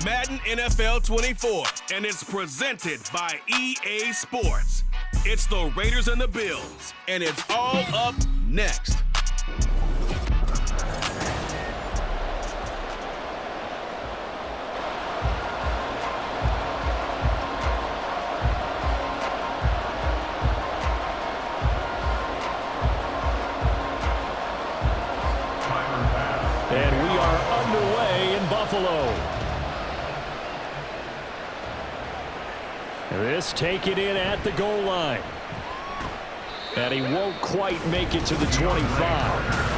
Madden NFL 24, and it's presented by EA Sports. It's the Raiders and the Bills, and it's all up next. And we are underway in Buffalo. This taken in at the goal line. And he won't quite make it to the 25.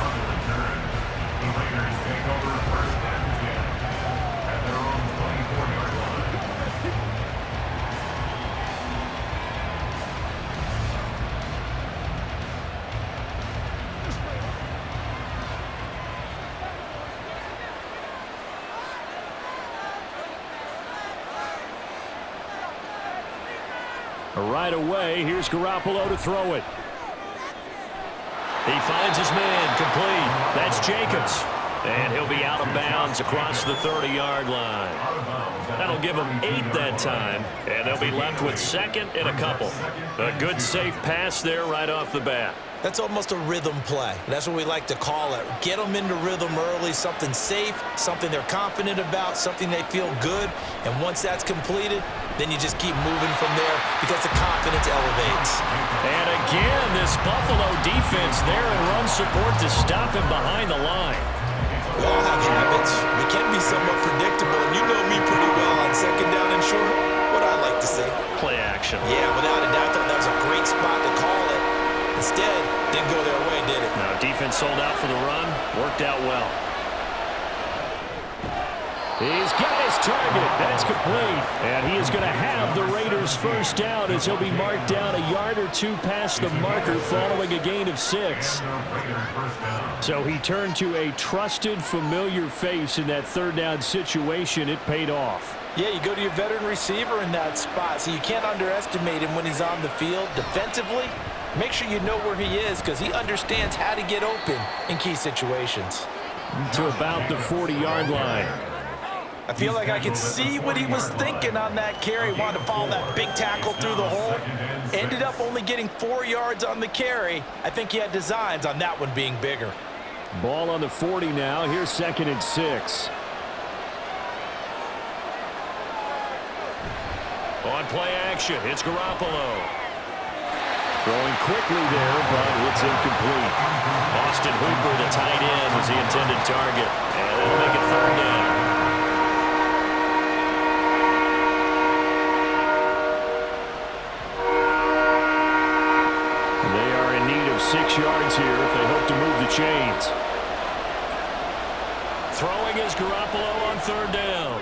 Right away, here's Garoppolo to throw it. He finds his man, complete. That's Jacobs. And he'll be out of bounds across the 30-yard line. That'll give him 8 that time, and they'll be left with second and a couple. A good, safe pass there right off the bat. That's almost a rhythm play. That's what we like to call it. Get them into rhythm early, something safe, something they're confident about, something they feel good. And once that's completed, then you just keep moving from there because the confidence elevates. And again, this Buffalo defense there in run support to stop him behind the line. We all have habits. We can be somewhat predictable, and you know me pretty well on second down and short. What I like to say. Play action. Yeah, without a doubt, I thought that was a great spot to call it. Instead, didn't go their way, did it? No, defense sold out for the run. Worked out well. He's got his target. That's complete. And he is going to have the Raiders' first down as he'll be marked down a yard or two past the marker following a gain of 6. So he turned to a trusted, familiar face in that third down situation. It paid off. Yeah, you go to your veteran receiver in that spot, so you can't underestimate him when he's on the field defensively. Make sure you know where he is because he understands how to get open in key situations. To about the 40-yard line. I feel like I could see what he was thinking on that carry. Wanted to follow that big tackle through the hole. Ended up only getting 4 yards on the carry. I think he had designs on that one being bigger. Ball on the 40 now. Here's 2nd and 6. On play action, it's Garoppolo. Throwing quickly there, but it's incomplete. Austin Hooper, the tight end, was the intended target. And that'll make it 3rd down. They are in need of 6 yards here if they hope to move the chains. Throwing is Garoppolo on 3rd down.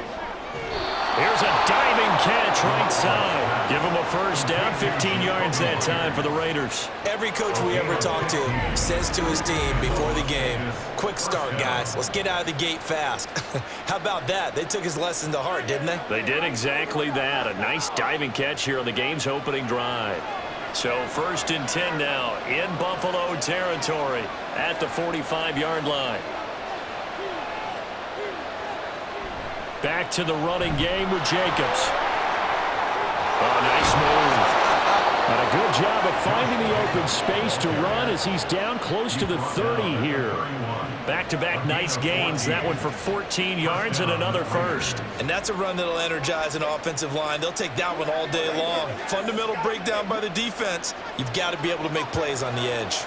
Here's a diving catch right side. Give him a first down, 15 yards that time for the Raiders. Every coach we ever talk to says to his team before the game, quick start, guys. Let's get out of the gate fast. How about that? They took his lesson to heart, didn't they? They did exactly that. A nice diving catch here on the game's opening drive. So 1st and 10 now in Buffalo territory at the 45-yard line. Back to the running game with Jacobs. Oh, nice move. And a good job of finding the open space to run as he's down close to the 30 here. Back-to-back nice gains. That one for 14 yards and another first. And that's a run that'll energize an offensive line. They'll take that one all day long. Fundamental breakdown by the defense. You've got to be able to make plays on the edge.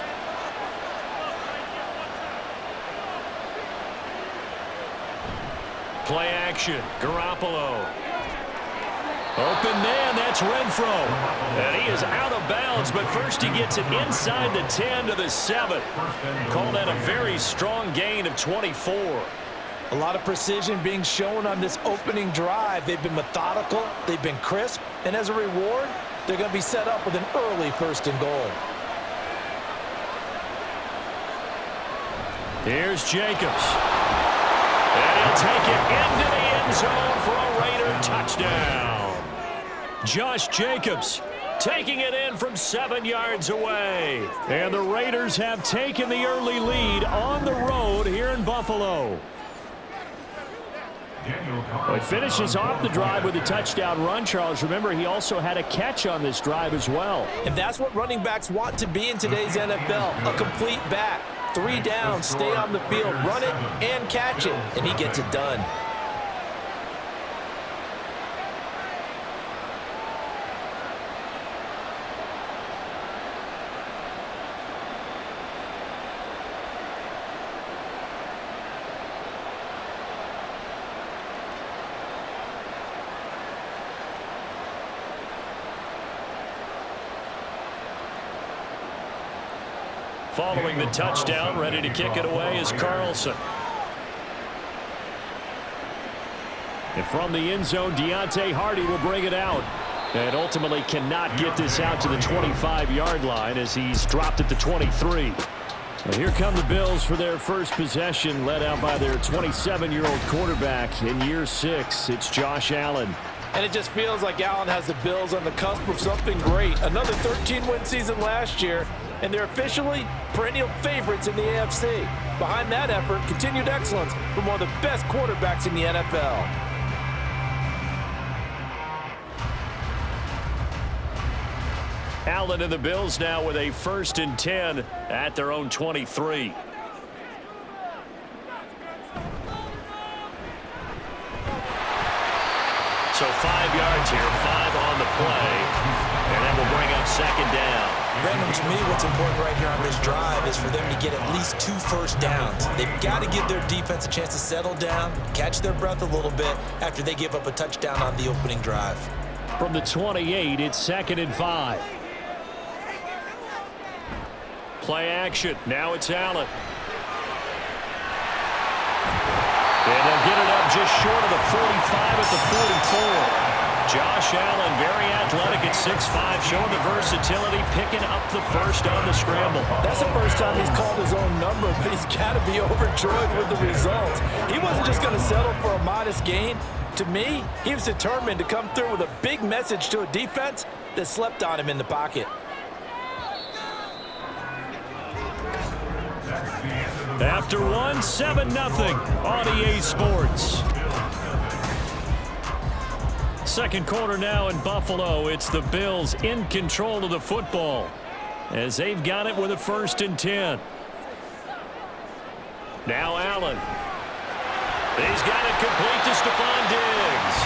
Play action. Garoppolo. Open man, that's Renfro. And he is out of bounds, but first he gets it inside the 10 to the 7. Call that a very strong gain of 24. A lot of precision being shown on this opening drive. They've been methodical, they've been crisp, and as a reward, they're going to be set up with an early 1st and goal. Here's Jacobs. And he'll take it into the end zone for a Raider touchdown. Josh Jacobs taking it in from 7 yards away. And the Raiders have taken the early lead on the road here in Buffalo. Well, he finishes off the drive with a touchdown run, Charles. Remember, he also had a catch on this drive as well. And that's what running backs want to be in today's NFL, a complete back. 3 downs, stay on the field, run it and catch it, and he gets it done. Following the touchdown, ready to kick it away is Carlson. And from the end zone, Deontay Hardy will bring it out. And ultimately cannot get this out to the 25-yard line as he's dropped at the 23. And here come the Bills for their first possession, led out by their 27-year-old quarterback in year 6. It's Josh Allen. And it just feels like Allen has the Bills on the cusp of something great. Another 13-win season last year, and they're officially perennial favorites in the AFC. Behind that effort, continued excellence from one of the best quarterbacks in the NFL. Allen and the Bills now with a 1st and 10 at their own 23. So 5 yards here, 5 on the play, and that will bring up 2nd down. Brandon, to me, what's important right here on this drive is for them to get at least 2 first downs. They've got to give their defense a chance to settle down, catch their breath a little bit after they give up a touchdown on the opening drive. From the 28, it's 2nd and 5. Play action. Now it's Allen. And they'll get it up just short of the 45 at the 44. Josh Allen, very athletic at 6'5", showing the versatility, picking up the first on the scramble. That's the first time he's called his own number, but he's got to be overjoyed with the results. He wasn't just going to settle for a modest gain. To me, he was determined to come through with a big message to a defense that slept on him in the pocket. After one, 7-0 on EA Sports. Second quarter now in Buffalo. It's the Bills in control of the football as they've got it with a 1st and 10. Now Allen. He's got it complete to Stephon Diggs.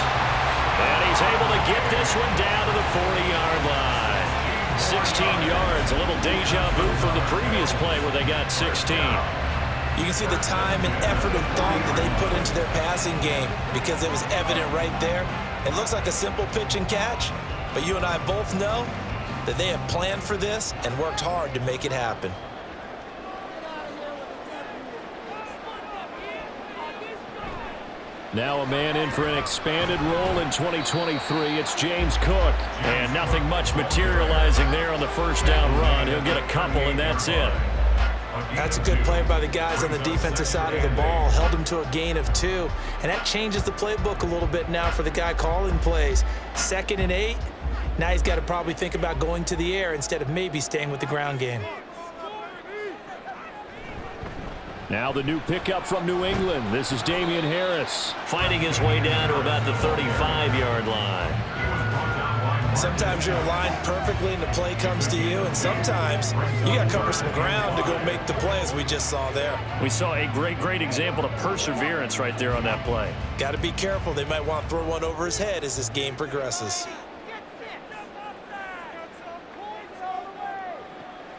And he's able to get this one down to the 40-yard line. 16 yards, a little deja vu from the previous play where they got 16. You can see the time and effort and thought that they put into their passing game because it was evident right there. It looks like a simple pitch and catch, but you and I both know that they have planned for this and worked hard to make it happen. Now a man in for an expanded role in 2023. It's James Cook. And nothing much materializing there on the first down run. He'll get a couple, and that's it. That's a good play by the guys on the defensive side of the ball. Held him to a gain of 2. And that changes the playbook a little bit now for the guy calling plays. 2nd and 8. Now he's got to probably think about going to the air instead of maybe staying with the ground game. Now the new pickup from New England. This is Damian Harris. Fighting his way down to about the 35-yard line. Sometimes you're aligned perfectly and the play comes to you, and sometimes you got to cover some ground to go make the play, as we just saw there. We saw a great example of perseverance right there on that play. Got to be careful. They might want to throw one over his head as this game progresses.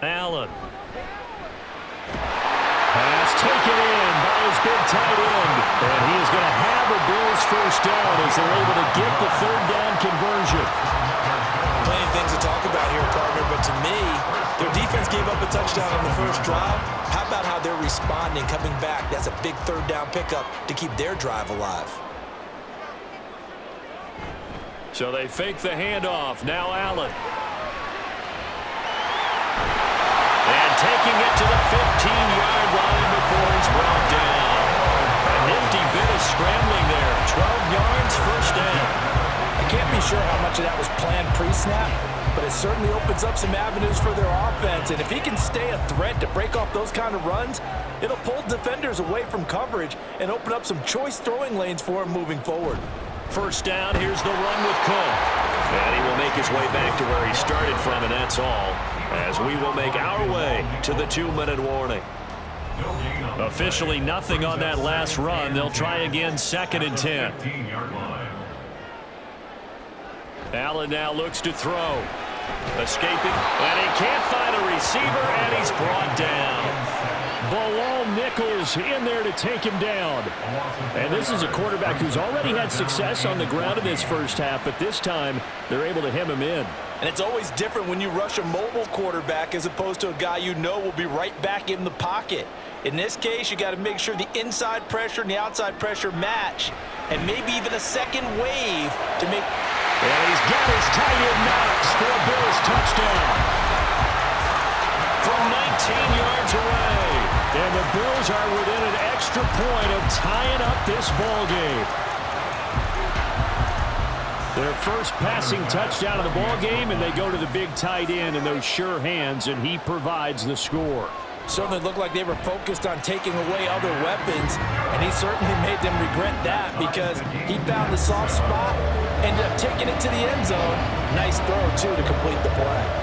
Allen. Pass taken in by his big tight end. And he is going to have a Bills first down as they're able to get the 3rd down conversion. Plenty of things to talk about here, partner, but to me, their defense gave up a touchdown on the first drive. How about how they're responding, coming back? That's a big 3rd down pickup to keep their drive alive. So they fake the handoff. Now Allen. And taking it to the 15-yard line before he's brought down. A nifty bit of scrambling there. 12 yards, first down. I can't be sure how much of that was planned pre-snap, but it certainly opens up some avenues for their offense. And if he can stay a threat to break off those kind of runs, it'll pull defenders away from coverage and open up some choice throwing lanes for him moving forward. First down, here's the run with Cook. And he will make his way back to where he started from, and that's all, as we will make our way to the 2-minute warning. Officially nothing on that last run. They'll try again, 2nd and 10. Allen now looks to throw. Escaping, and he can't find a receiver, and he's brought down. Bilal Nichols in there to take him down. And this is a quarterback who's already had success on the ground in this first half, but this time they're able to hem him in. And it's always different when you rush a mobile quarterback as opposed to a guy you know will be right back in the pocket. In this case, you got to make sure the inside pressure and the outside pressure match, and maybe even a second wave to make... And he's got his tight end Knox for a Bills touchdown. From 19 yards away. And the Bills are within an extra point of tying up this ball game. Their first passing touchdown of the ball game, and they go to the big tight end in those sure hands, and he provides the score. Certainly looked like they were focused on taking away other weapons, and he certainly made them regret that because he found the soft spot, ended up taking it to the end zone. Nice throw, too, to complete the play.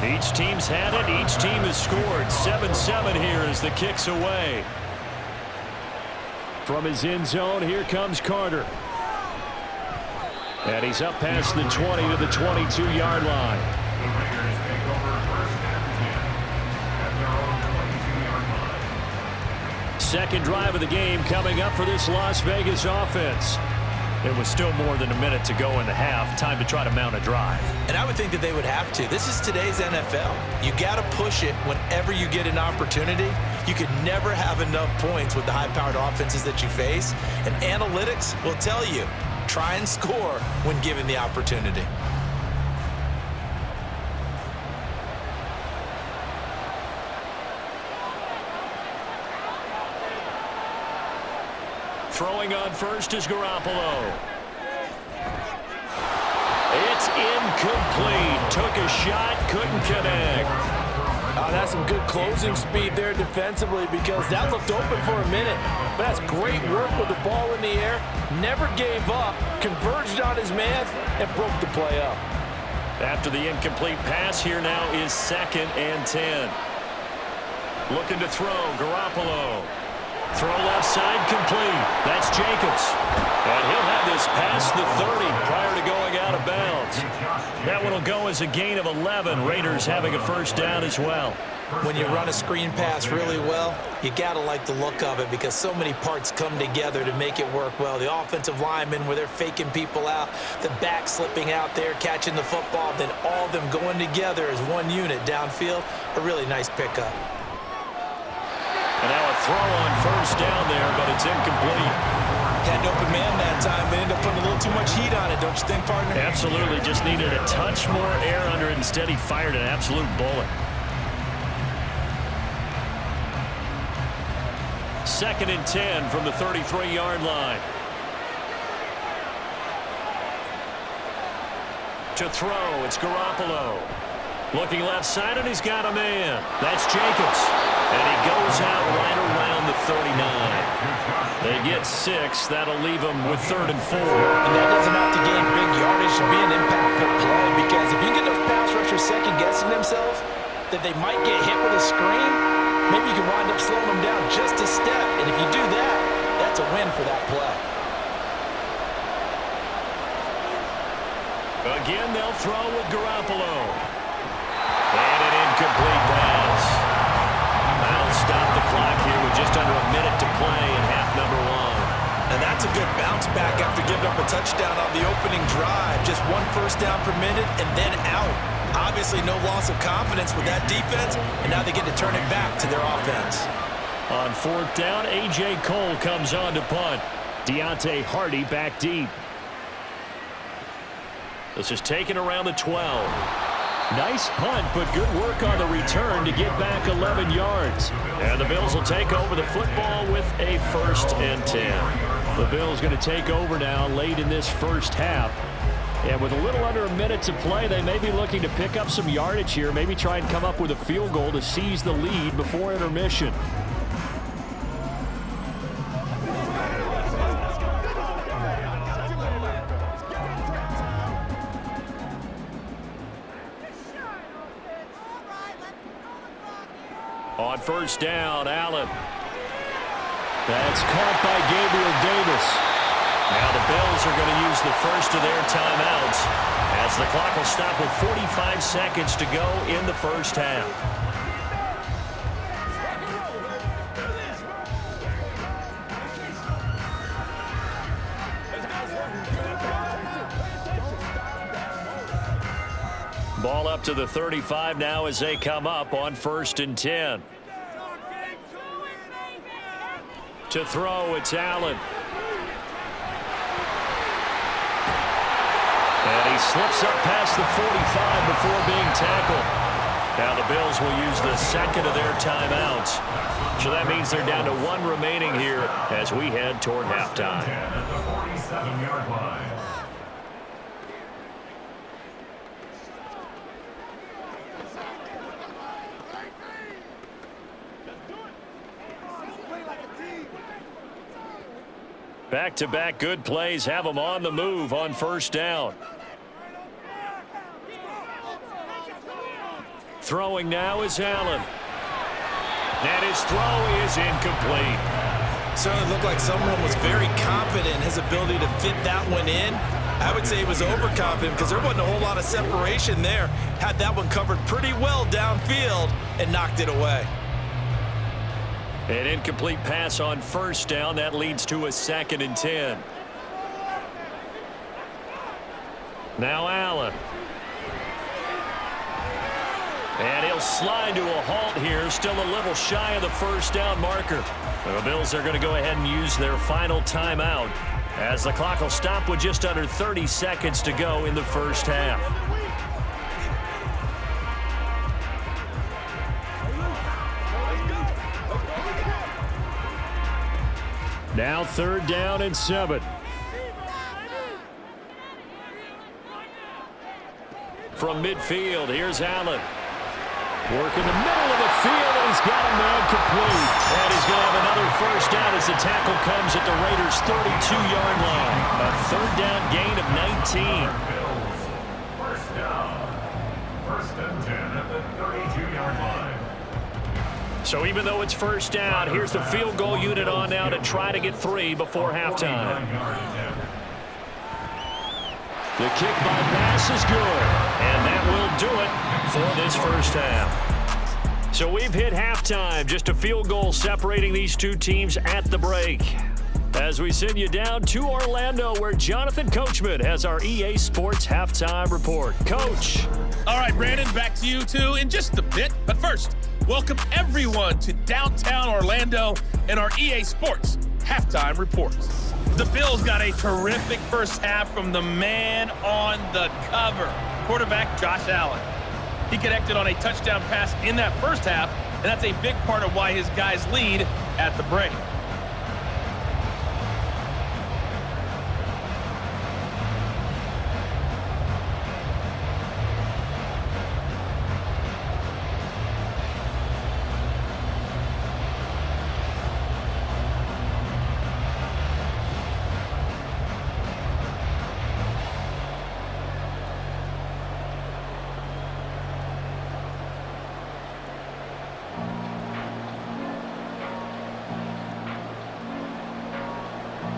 Each team's had it. Each team has scored. 7-7 here as the kick's away. From his end zone, here comes Carter. And he's up past the 20 to the 22-yard line. Second drive of the game coming up for this Las Vegas offense. It was still more than a minute to go in the half. Time to try to mount a drive. And I would think that they would have to. This is today's NFL. You got to push it whenever you get an opportunity. You could never have enough points with the high-powered offenses that you face. And analytics will tell you, try and score when given the opportunity. Throwing on first is Garoppolo. It's incomplete. Took a shot, couldn't connect. That's some good closing speed there defensively because that looked open for a minute. But that's great work with the ball in the air. Never gave up, converged on his man, and broke the play up. After the incomplete pass, here now is 2nd and 10. Looking to throw, Garoppolo. Throw left side complete. That's Jacobs. And he'll have this past the 30 prior to going out of bounds. That one will go as a gain of 11. Raiders having a first down as well. When you run a screen pass really well, you got to like the look of it because so many parts come together to make it work well. The offensive linemen where they're faking people out, the back slipping out there, catching the football, then all of them going together as one unit downfield. A really nice pickup. And now a throw on first down there, but it's incomplete. Had an open man that time, but ended up putting a little too much heat on it, don't you think, partner? Absolutely. Just needed a touch more air under it. Instead, he fired an absolute bullet. 2nd and 10 from the 33-yard line. To throw, it's Garoppolo. Looking left side, and he's got a man. That's Jacobs. And he goes out right around the 39. They get 6. That'll leave them with 3rd and 4. And that doesn't have to gain big yardage to be an impactful play because if you get those pass rushers second-guessing themselves that they might get hit with a screen, maybe you can wind up slowing them down just a step. And if you do that, that's a win for that play. Again, they'll throw with Garoppolo. And an incomplete pass. That'll stop the clock here with just under a minute to play in half number 1. And that's a good bounce back after giving up a touchdown on the opening drive. Just one first down per minute and then out. Obviously, no loss of confidence with that defense, and now they get to turn it back to their offense. On 4th down, A.J. Cole comes on to punt. Deontay Hardy back deep. This is taken around the 12. Nice punt, but good work on the return to get back 11 yards. And the Bills will take over the football with a 1st and 10. The Bills going to take over now late in this first half. And with a little under a minute to play, they may be looking to pick up some yardage here, maybe try and come up with a field goal to seize the lead before intermission. On 1st down, Allen. That's caught by Gabriel Davis. Now the Bills are going to use the first of their timeouts as the clock will stop with 45 seconds to go in the first half. Ball up to the 35 now as they come up on 1st and 10. To throw, it's Allen. And he slips up past the 45 before being tackled. Now the Bills will use the second of their timeouts. So that means they're down to 1 remaining here as we head toward halftime. At the 47-yard line. Back-to-back good plays have them on the move on 1st down. Throwing now is Allen. And his throw is incomplete. Certainly looked like someone was very confident in his ability to fit that one in. I would say he was overconfident because there wasn't a whole lot of separation there. Had that one covered pretty well downfield and knocked it away. An incomplete pass on 1st down. That leads to a 2nd and 10. Now Allen. And he'll slide to a halt here. Still a little shy of the 1st down marker. The Bills are going to go ahead and use their final timeout as the clock will stop with just under 30 seconds to go in the first half. Now 3rd down and 7. From midfield, here's Allen. Work in the middle of the field, and he's got a man complete. And he's going to have another 1st down as the tackle comes at the Raiders' 32-yard line. A 3rd down gain of 19. 1st down. 1st and 10 at the 32-yard line. So even though it's 1st down, here's the field goal unit on now to try to get 3 before halftime. The kick by Bass is good, and that will do it for this first half. So we've hit halftime, just a field goal separating these two teams at the break. As we send you down to Orlando, where Jonathan Coachman has our EA Sports halftime report. Coach. All right, Brandon, back to you two in just a bit. But first, welcome everyone to downtown Orlando and our EA Sports halftime report. The Bills got a terrific first half from the man on the cover, quarterback Josh Allen. He connected on a touchdown pass in that first half, and that's a big part of why his guys lead at the break.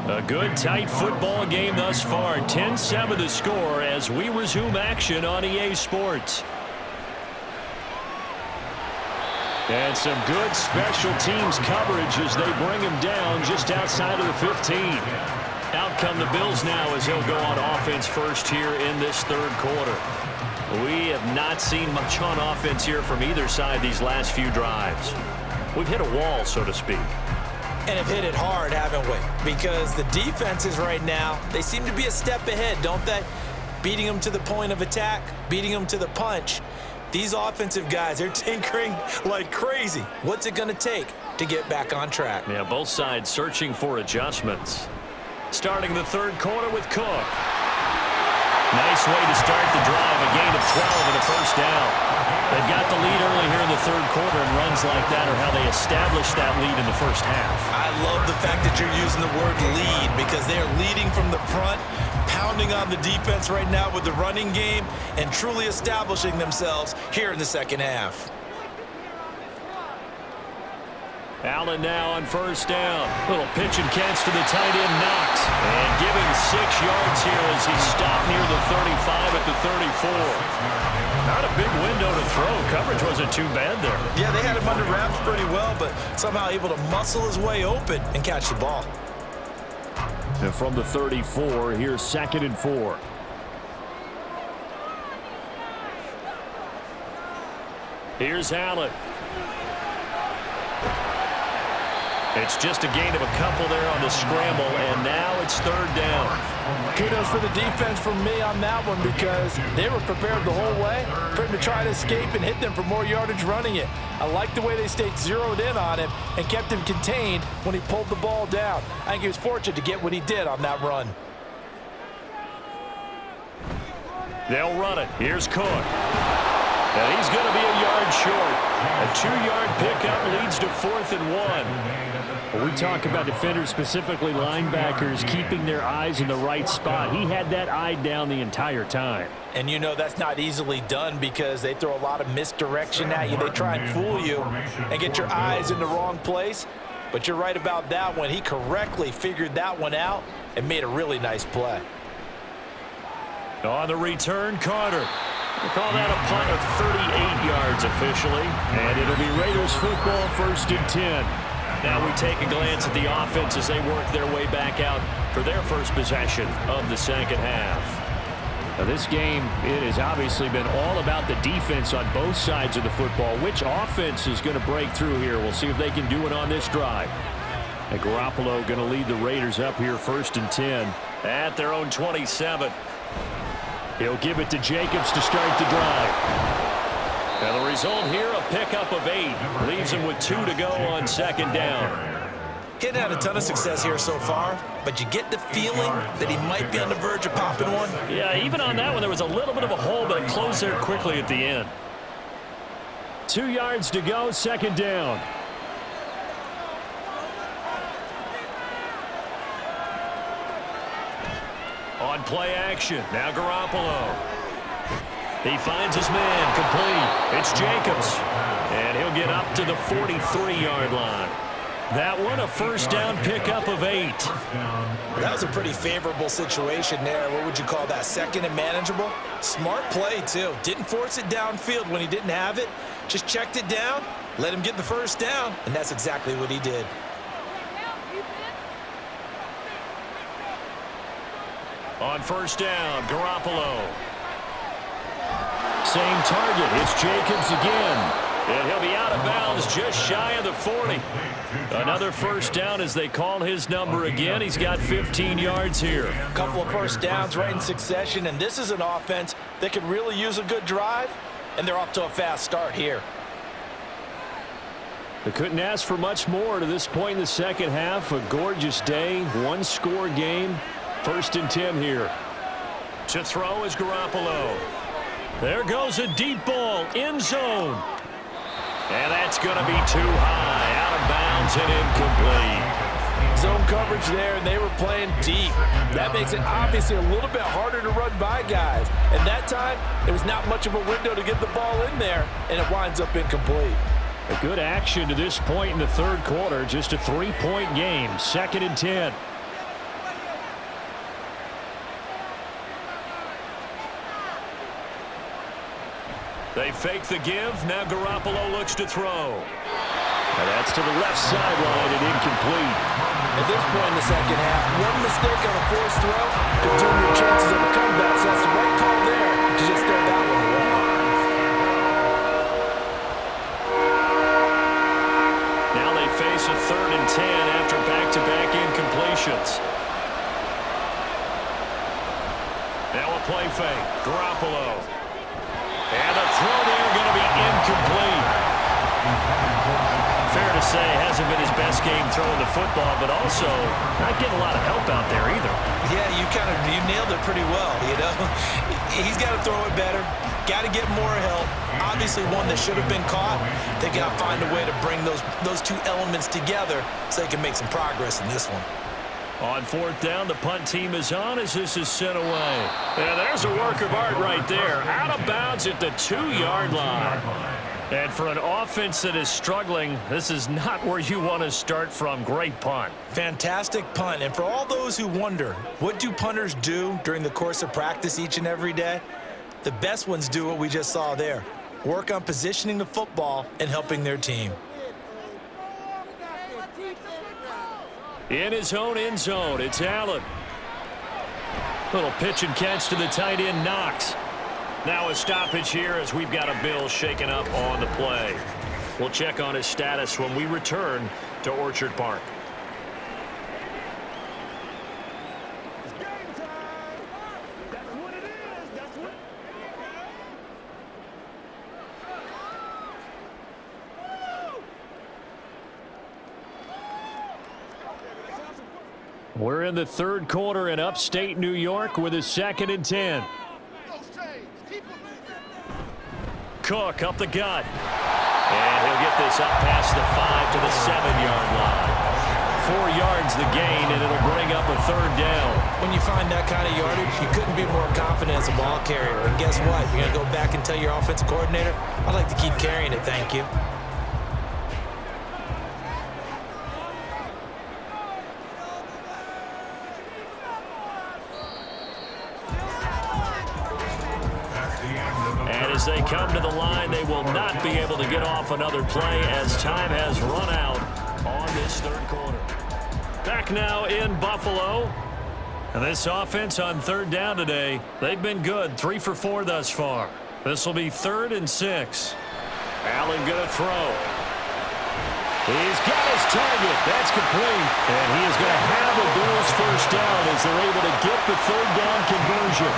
A good, tight football game thus far. 10-7 the score as we resume action on EA Sports. And some good special teams coverage as they bring him down just outside of the 15. Out come the Bills now as he'll go on offense first here in this third quarter. We have not seen much on offense here from either side these last few drives. We've hit a wall, so to speak. And have hit it hard, haven't we? Because the defenses right now, they seem to be a step ahead, don't they? Beating them to the point of attack, beating them to the punch. These offensive guys, they're tinkering like crazy. What's it going to take to get back on track? Yeah, both sides searching for adjustments. Starting the third quarter with Cook. Nice way to start the drive, a gain of 12 and a first down. They've got the lead early here in the third quarter, and runs like that are how they establish that lead in the first half. I love the fact that you're using the word lead because they're leading from the front, pounding on the defense right now with the running game, and truly establishing themselves here in the second half. Allen now on first down. Little pitch and catch to the tight end, Knox. And giving 6 yards here as he stopped near the 35 at the 34. Not a big window to throw. Coverage wasn't too bad there. Yeah, they had him under wraps pretty well, but somehow able to muscle his way open and catch the ball. And from the 34, here's 2nd and 4. Here's Allen. It's just a gain of a couple there on the scramble, and now it's third down. Kudos for the defense from me on that one because they were prepared the whole way for him to try to escape and hit them for more yardage running it. I like the way they stayed zeroed in on him and kept him contained when he pulled the ball down. I think he was fortunate to get what he did on that run. They'll run it. Here's Cook. And he's going to be a yard short. A 2-yard pickup leads to 4th and 1. Well, we talk about defenders, specifically linebackers, keeping their eyes in the right spot. He had that eye down the entire time. And you know that's not easily done because they throw a lot of misdirection at you. They try and fool you and get your eyes in the wrong place. But you're right about that one. He correctly figured that one out and made a really nice play. On the return, Carter. We'll call that a punt of 38 yards officially. And it'll be Raiders football, 1st and 10. Now we take a glance at the offense as they work their way back out for their first possession of the second half. Now this game, it has obviously been all about the defense on both sides of the football. Which offense is going to break through here? We'll see if they can do it on this drive. And Garoppolo going to lead the Raiders up here 1st and 10 at their own 27. He'll give it to Jacobs to start the drive. And the result here, a pickup of 8. Leaves him with 2 to go on 2nd down. He hadn't had a ton of success here so far, but you get the feeling that he might be on the verge of popping one. Yeah, even on that one, there was a little bit of a hole, but it closed there quickly at the end. 2 yards to go, 2nd down. On play action, now Garoppolo. He finds his man, complete. It's Jacobs, and he'll get up to the 43-yard line. That one, a first down pickup of 8. That was a pretty favorable situation there. What would you call that? 2nd and manageable? Smart play, too. Didn't force it downfield when he didn't have it. Just checked it down, let him get the first down, and that's exactly what he did. On first down, Garoppolo. Same target. It's Jacobs again. And he'll be out of bounds just shy of the 40. Another first down as they call his number again. He's got 15 yards here. A couple of first downs right in succession, and this is an offense that could really use a good drive, and they're off to a fast start here. They couldn't ask for much more to this point in the second half. A gorgeous day, one-score game. 1st and 10 here. To throw is Garoppolo. There goes a deep ball, end zone. And that's going to be too high, out of bounds and incomplete. Zone coverage there, and they were playing deep. That makes it obviously a little bit harder to run by guys. And that time, there was not much of a window to get the ball in there, and it winds up incomplete. A good action to this point in the third quarter. Just a 3-point game, 2nd and 10. They fake the give. Now Garoppolo looks to throw. And that's to the left sideline and incomplete. At this point in the second half, one mistake on a forced throw could doom your chances of a comeback, so that's the right call there to just throw that one away. Now they face a 3rd and 10 after back-to-back incompletions. Now a play fake. Garoppolo. And the throw there going to be incomplete. Fair to say, hasn't been his best game throwing the football, but also not getting a lot of help out there either. Yeah, you nailed it pretty well, you know. He's got to throw it better. Got to get more help. Obviously one that should have been caught. They got to find a way to bring those two elements together so they can make some progress in this one. On 4th down, the punt team is on as this is sent away. Yeah, there's a work of art right there. Out of bounds at the 2-yard line. And for an offense that is struggling, this is not where you want to start from. Great punt. Fantastic punt. And for all those who wonder, what do punters do during the course of practice each and every day? The best ones do what we just saw there. Work on positioning the football and helping their team. In his own end zone, it's Allen. Little pitch and catch to the tight end, Knox. Now a stoppage here as we've got a Bill shaken up on the play. We'll check on his status when we return to Orchard Park. We're in the 3rd quarter in upstate New York with a 2nd and 10. Cook up the gut. And he'll get this up past the 5 to the 7-yard line. 4 yards the gain, and it'll bring up a 3rd down. When you find that kind of yardage, you couldn't be more confident as a ball carrier. And guess what? You're going to go back and tell your offensive coordinator, I'd like to keep carrying it, thank you. As they come to the line, they will not be able to get off another play as time has run out on this 3rd quarter. Back now in Buffalo. And this offense on 3rd down today, they've been good. 3 for 4 thus far. This will be 3rd and 6. Allen going to throw. He's got his target. That's complete. And he is going to have the Bills' 1st down as they're able to get the 3rd down conversion.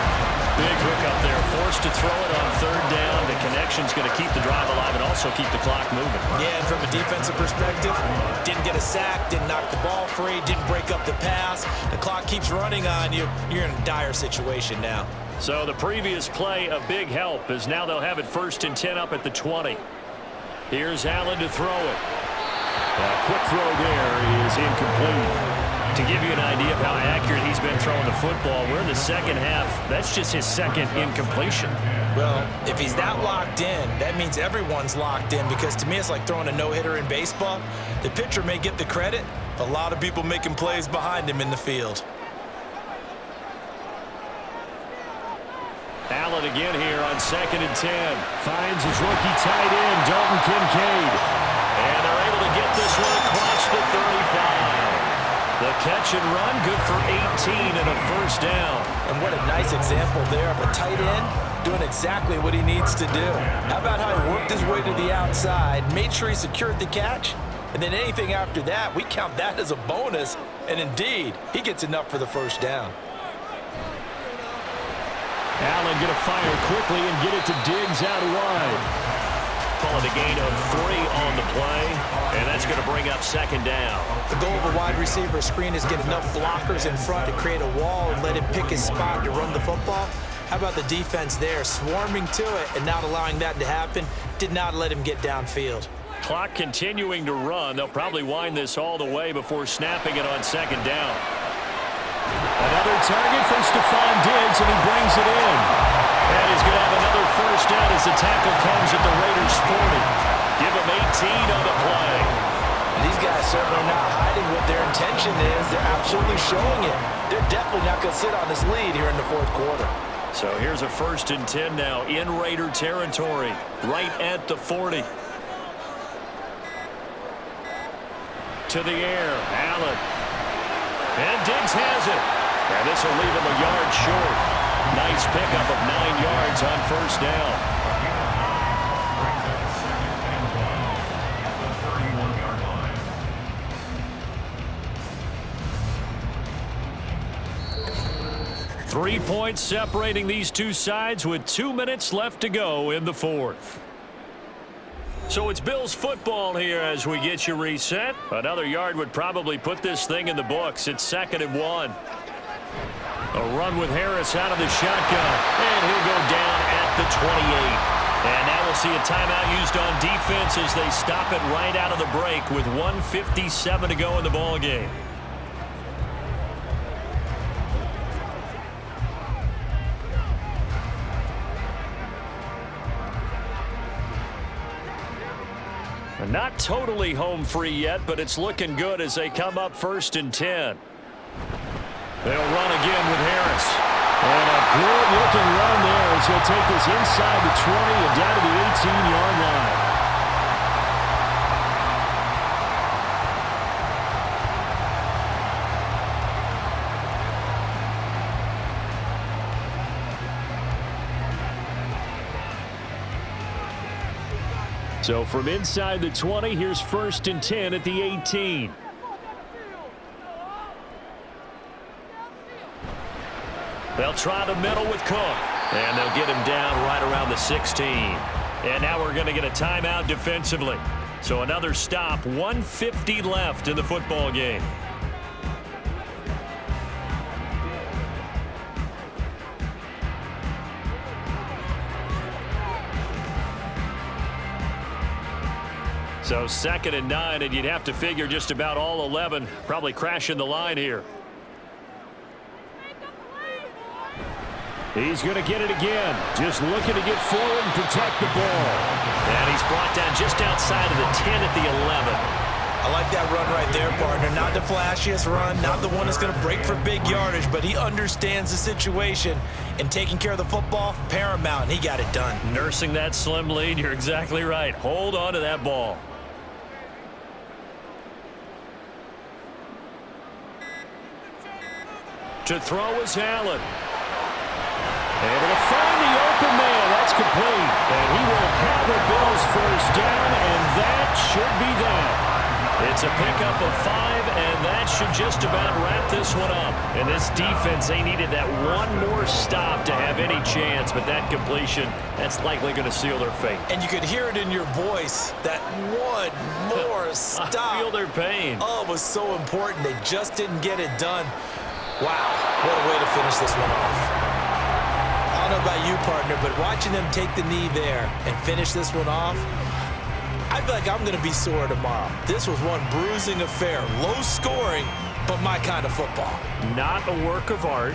Big hook up there, forced to throw it on 3rd down. The connection's going to keep the drive alive and also keep the clock moving. Yeah, and from a defensive perspective, didn't get a sack, didn't knock the ball free, didn't break up the pass. The clock keeps running on you. You're in a dire situation now. So the previous play, a big help, as now they'll have it 1st and 10 up at the 20. Here's Allen to throw it. A quick throw there is incomplete. To give you an idea of how accurate he's been throwing the football, we're in the 2nd half. That's just his 2nd incompletion. Well, if he's that locked in, that means everyone's locked in, because to me it's like throwing a no-hitter in baseball. The pitcher may get the credit, a lot of people making plays behind him in the field. Allen again here on 2nd and 10. Finds his rookie tight end, Dalton Kincaid. And they're able to get this one across the 35. The catch and run, good for 18 and a 1st down. And what a nice example there of a tight end doing exactly what he needs to do. How about how he worked his way to the outside, made sure he secured the catch, and then anything after that, we count that as a bonus. And indeed, he gets enough for the 1st down. Allen going to fire quickly and get it to Diggs out wide. Calling a gain of 3 on the play, and that's going to bring up 2nd down. The goal of a wide receiver screen is get enough blockers in front to create a wall and let him pick his spot to run the football. How about the defense there, swarming to it and not allowing that to happen? Did not let him get downfield. Clock continuing to run. They'll probably wind this all the way before snapping it on 2nd down. Another target for Stephon Diggs, and he brings it in. And he's going to have another 1st down as the tackle comes at the Raiders' 40. Give him 18 on the play. These guys certainly not hiding what their intention is. They're absolutely showing it. They're definitely not going to sit on this lead here in the 4th quarter. So here's a 1st and 10 now in Raider territory, right at the 40. To the air, Allen. And Diggs has it. And this will leave him a yard short. Nice pickup of 9 yards on first down. 3 points separating these two sides with 2 minutes left to go in the fourth. So it's Bills football here as we get you reset. Another yard would probably put this thing in the books. It's 2nd and 1. A run with Harris out of the shotgun. And he'll go down at the 28. And now we'll see a timeout used on defense as they stop it right out of the break with 1:57 to go in the ball game. Not totally home free yet, but it's looking good as they come up 1st and 10. They'll run again with Harris. And a good-looking run there as he'll take this inside the 20 and down to the 18-yard line. So from inside the 20, here's 1st and 10 at the 18. They'll try the middle with Cook. And they'll get him down right around the 16. And now we're going to get a timeout defensively. So another stop, 1:50 left in the football game. So 2nd and 9, and you'd have to figure just about all 11 probably crashing the line here. He's going to get it again. Just looking to get forward and protect the ball. And he's brought down just outside of the 10 at the 11. I like that run right there, partner. Not the flashiest run, not the one that's going to break for big yardage, but he understands the situation, and taking care of the football, paramount, and he got it done. Nursing that slim lead, you're exactly right. Hold on to that ball. To throw is Allen. Able to find the open man. That's complete. And he will have the Bills first down, and that should be that. It's a pickup of 5, and that should just about wrap this one up. And this defense, they needed that one more stop to have any chance, but that completion, that's likely going to seal their fate. And you could hear it in your voice, that one more stop. I feel their pain. Oh, it was so important. They just didn't get it done. Wow, what a way to finish this one off. I don't know about you, partner, but watching them take the knee there and finish this one off, I feel like I'm going to be sore tomorrow. This was one bruising affair. Low scoring, but my kind of football. Not a work of art,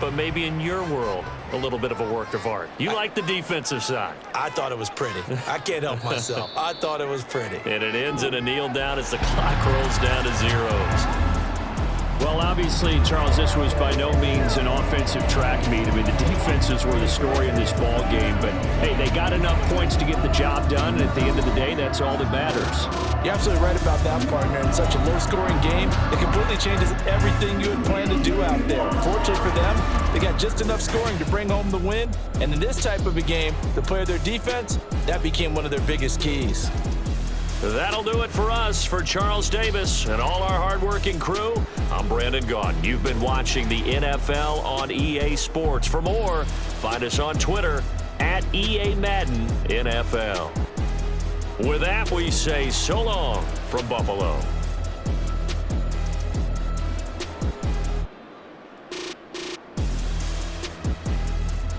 but maybe in your world, a little bit of a work of art. You like the defensive side. I thought it was pretty. I can't help myself. I thought it was pretty. And it ends in a kneel down as the clock rolls down to zeros. Well, obviously, Charles, this was by no means an offensive track meet. I mean, the defenses were the story in this ball game. But, hey, they got enough points to get the job done. And at the end of the day, that's all that matters. You're absolutely right about that, partner. In such a low-scoring game, it completely changes everything you had planned to do out there. Fortunately for them, they got just enough scoring to bring home the win. And in this type of a game, to play their defense, that became one of their biggest keys. That'll do it for us. For Charles Davis and all our hardworking crew, I'm Brandon Gaudin. You've been watching the NFL on EA Sports. For more, find us on Twitter at EA Madden NFL. With that, we say so long from Buffalo.